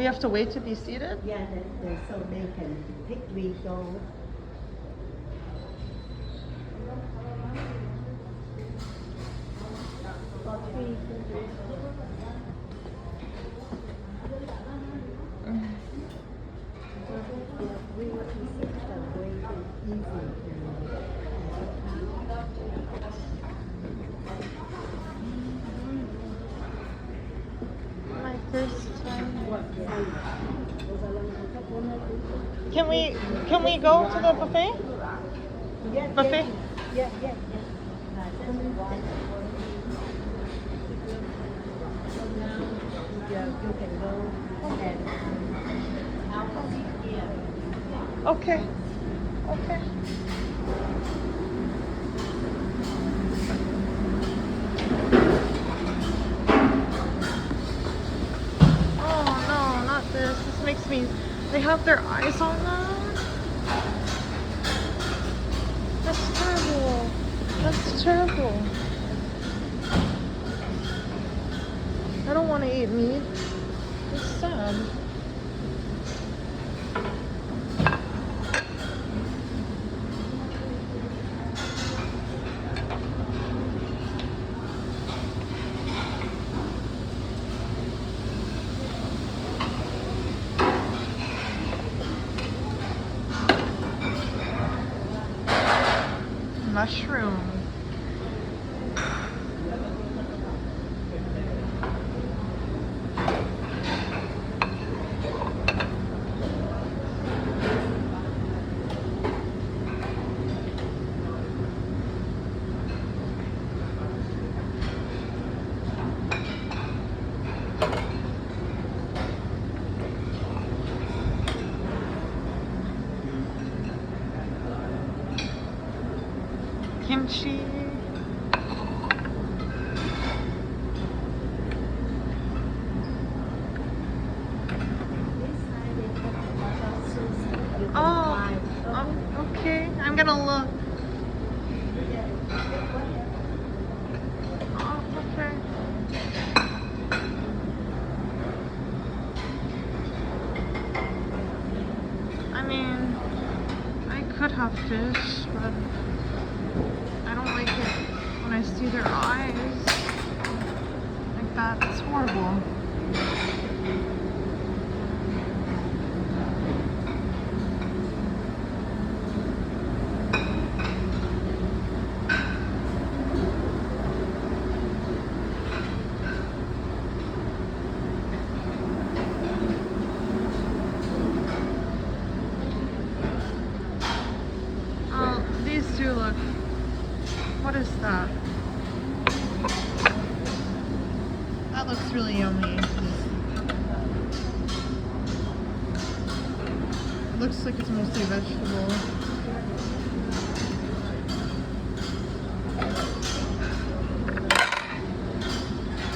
We have to wait to be seated? Yeah, so they can pick. We go. For free. We will sit the way easy. My first time. Can we go to the buffet? Yes, Buffet? Yes. You can go and Okay. Okay. Oh no, not this. This makes me. They have their eyes on them. That's terrible. That's terrible. I don't want to eat meat. It's sad. Mushroom. Kimchi. Oh, okay. I'm gonna look. Oh, okay. I mean, I could have fish, but I don't like it when I see their eyes like that. It's horrible. Oh, these do look. What is that? That looks really yummy. It looks like it's mostly vegetable.